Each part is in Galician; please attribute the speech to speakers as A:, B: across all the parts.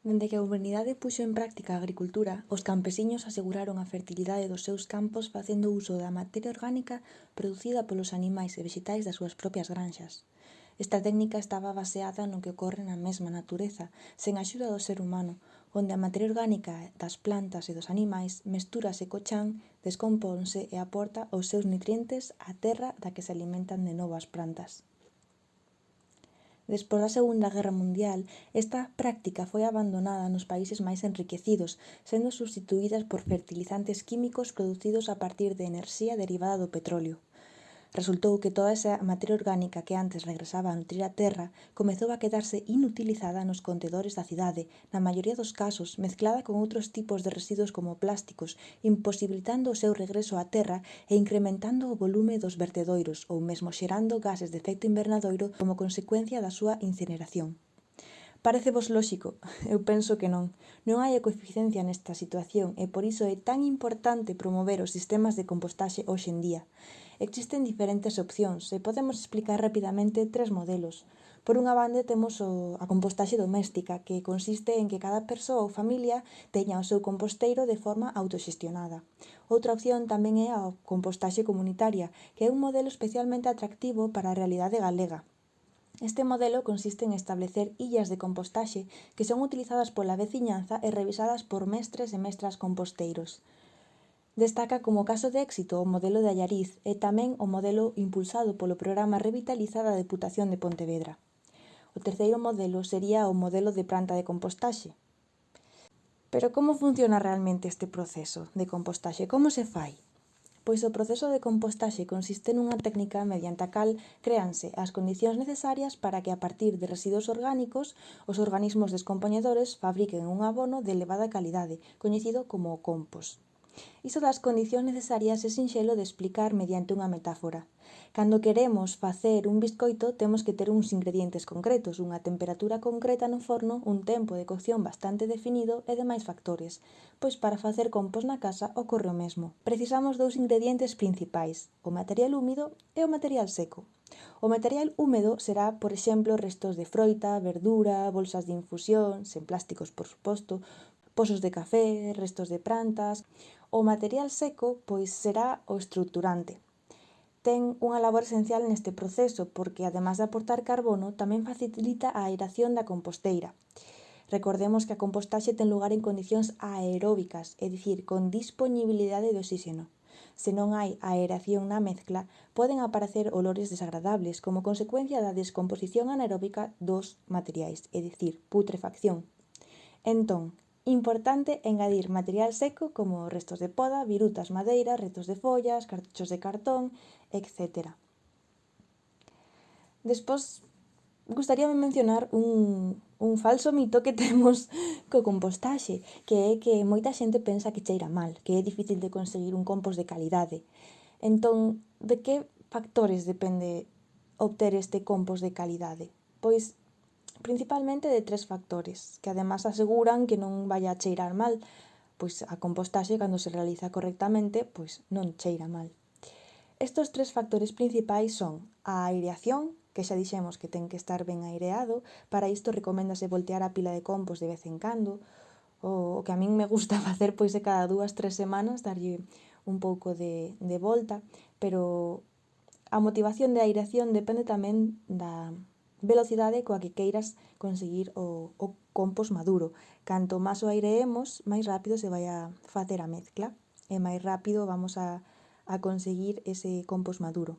A: Dende que a humanidade puxo en práctica a agricultura, os campesiños aseguraron a fertilidade dos seus campos facendo uso da materia orgánica producida polos animais e vegetais das súas propias granxas. Esta técnica estaba baseada no que ocorre na mesma natureza, sen axuda do ser humano, onde a materia orgánica das plantas e dos animais mestúrase co chan, descompónse e aporta os seus nutrientes á terra da que se alimentan de novo as plantas. Despois da Segunda Guerra Mundial, esta práctica foi abandonada nos países máis enriquecidos, sendo substituídas por fertilizantes químicos producidos a partir de enerxía derivada do petróleo. Resultou que toda esa materia orgánica que antes regresaba a nutrir a terra comezou a quedarse inutilizada nos contedores da cidade, na maioría dos casos mezclada con outros tipos de residuos como plásticos, imposibilitando o seu regreso á terra e incrementando o volume dos vertedoiros ou mesmo xerando gases de efecto invernadoiro como consecuencia da súa incineración. Parécevos lóxico? Eu penso que non. Non hai ecoeficiencia nesta situación e por iso é tan importante promover os sistemas de compostaxe hoxe en día. Existen diferentes opcións e podemos explicar rapidamente tres modelos. Por unha banda temos a compostaxe doméstica, que consiste en que cada persoa ou familia teña o seu composteiro de forma autoxestionada. Outra opción tamén é a compostaxe comunitaria, que é un modelo especialmente atractivo para a realidade galega. Este modelo consiste en establecer illas de compostaxe que son utilizadas pola veciñanza e revisadas por mestres e mestras composteiros. Destaca como caso de éxito o modelo de Allariz e tamén o modelo impulsado polo programa Revitaliza da Deputación de Pontevedra. O terceiro modelo sería o modelo de planta de compostaxe. Pero como funciona realmente este proceso de compostaxe? Como se fai? Pois o proceso de compostaxe consiste nunha técnica mediante a cal créanse as condicións necesarias para que a partir de residuos orgánicos os organismos descompoñedores fabriquen un abono de elevada calidade, coñecido como compost. Iso das condicións necesarias é sinxelo de explicar mediante unha metáfora. Cando queremos facer un biscoito temos que ter uns ingredientes concretos, unha temperatura concreta no forno, un tempo de cocción bastante definido e demais factores. Pois para facer compost na casa ocorre o mesmo. Precisamos dous ingredientes principais, o material húmido e o material seco. O material húmedo será, por exemplo, restos de froita, verdura, bolsas de infusión, sen plásticos por suposto, pozos de café, restos de plantas. O material seco, pois, será o estruturante. Ten unha labor esencial neste proceso porque, además de aportar carbono, tamén facilita a aeración da composteira. Recordemos que a compostaxe ten lugar en condicións aeróbicas, é dicir, con disponibilidade de oxígeno. Se non hai aeración na mezcla, poden aparecer olores desagradables como consecuencia da descomposición anaeróbica dos materiais, é dicir, putrefacción. Entón, importante engadir material seco como restos de poda, virutas, madeira, restos de follas, cartuchos de cartón, etc. Despois, gustaríame mencionar un falso mito que temos co compostaxe, que é que moita xente pensa que cheira mal, que é difícil de conseguir un compost de calidade. Entón, de que factores depende obter este compost de calidade? Pois, principalmente de tres factores, que además aseguran que non vai a cheirar mal, pois a compostaxe, cando se realiza correctamente, pois non cheira mal. Estos tres factores principais son a aireación, que xa dixemos que ten que estar ben aireado, para isto recoméndase voltear a pila de compost de vez en cando, o que a min me gusta facer pois é cada 2-3 semanas darlle un pouco de volta, pero a motivación de aireación depende tamén da velocidade coa que queiras conseguir o compost maduro. Canto máis o aireemos, máis rápido se vai a facer a mezcla e máis rápido vamos a conseguir ese compost maduro.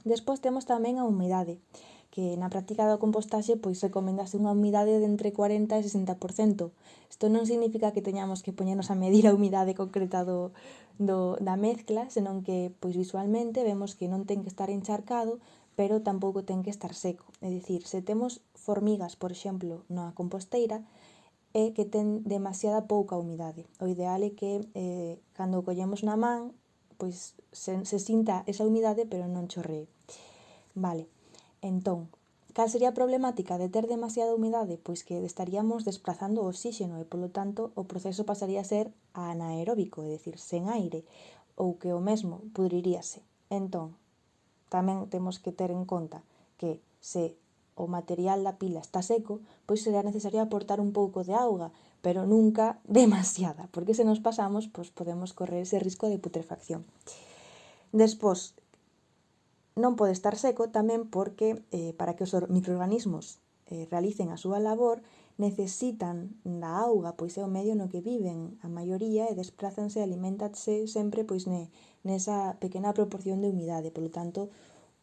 A: Despois temos tamén a humidade, que na práctica da compostaxe pois recoméndase unha humidade de entre 40 e 60%. Isto non significa que teñamos que poñernos a medir a humidade concreta da mezcla, senón que pois visualmente vemos que non ten que estar encharcado, pero tampouco ten que estar seco. É dicir, se temos formigas, por exemplo, na composteira, é que ten demasiada pouca humidade. O ideal é que cando o collemos na man, pois se sinta esa humidade, pero non chorree. Vale, entón, cal sería a problemática de ter demasiada humidade? Pois que estaríamos desplazando o oxígeno e, polo tanto, o proceso pasaría a ser anaeróbico, é dicir, sen aire, ou que o mesmo pudriríase. Entón, tamén temos que ter en conta que se o material da pila está seco, pois será necesario aportar un pouco de auga, pero nunca demasiada, porque se nos pasamos, pois podemos correr ese risco de putrefacción. Despois, non pode estar seco tamén porque para que os microorganismos realicen a súa labor necesitan da auga, pois é o medio no que viven a maioría e desplázanse e aliméntanse sempre pois nesa pequena proporción de humidade. Polo tanto,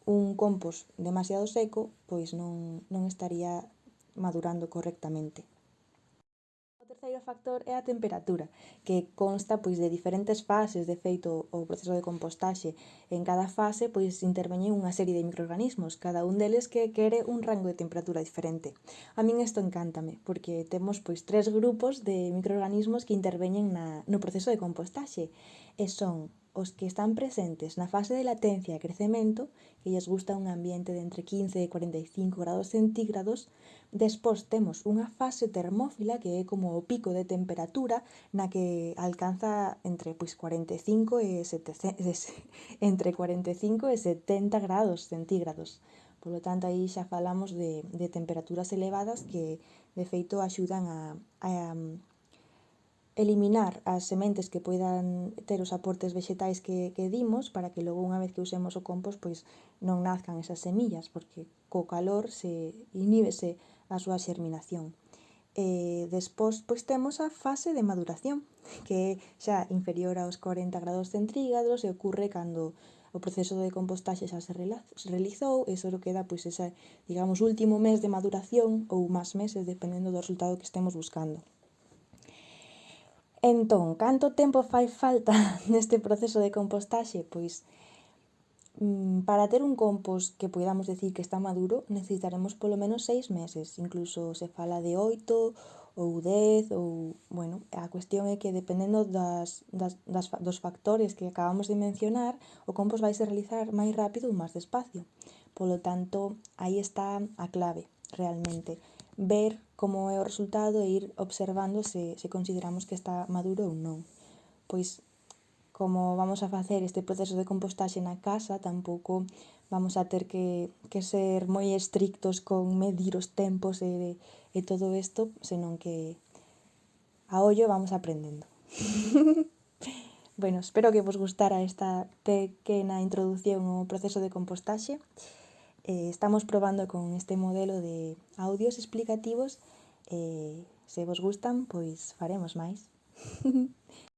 A: un compost demasiado seco pois non estaría madurando correctamente. O terceiro factor é a temperatura, que consta pois de diferentes fases. De feito, o proceso de compostaxe, en cada fase pois interveñen unha serie de microorganismos, cada un deles que quere un rango de temperatura diferente. A min isto encántame, porque temos pois 3 grupos de microorganismos que interveñen no proceso de compostaxe, e son os que están presentes na fase de latencia e crecemento, que lles gusta un ambiente de entre 15 e 45 grados centígrados. Despois temos unha fase termófila, que é como o pico de temperatura, na que alcanza entre 45 e 70 grados centígrados. Por lo tanto, aí xa falamos de temperaturas elevadas que, de feito, axudan a eliminar as sementes que poidan ter os aportes vexetais que dimos, para que logo, unha vez que usemos o compost, pois non nazcan esas semillas, porque co calor se inhíbese a súa xerminación. Despois pois temos a fase de maduración, que é xa inferior aos 40 grados centígrados e ocorre cando o proceso de compostaxe xa se realizou e só queda pois ese, digamos, último mes de maduración ou máis meses, dependendo do resultado que estemos buscando. Entón, canto tempo fai falta neste proceso de compostaxe? Pois, para ter un compost que podamos decir que está maduro, necesitaremos polo menos 6 meses, incluso se fala de 8 ou 10, ou, bueno, a cuestión é que dependendo dos factores que acabamos de mencionar, o compost vaise realizar máis rápido ou máis despacio. Polo tanto, aí está a clave, realmente. Ver como é o resultado e ir observando se consideramos que está maduro ou non. Pois, como vamos a facer este proceso de compostaxe na casa, tampouco vamos a ter que ser moi estrictos con medir os tempos e todo isto, senón que a ollo vamos aprendendo. Bueno, espero que vos gustara esta pequena introdución ao proceso de compostaxe. Estamos probando con este modelo de audios explicativos e se vos gustan, pois faremos máis.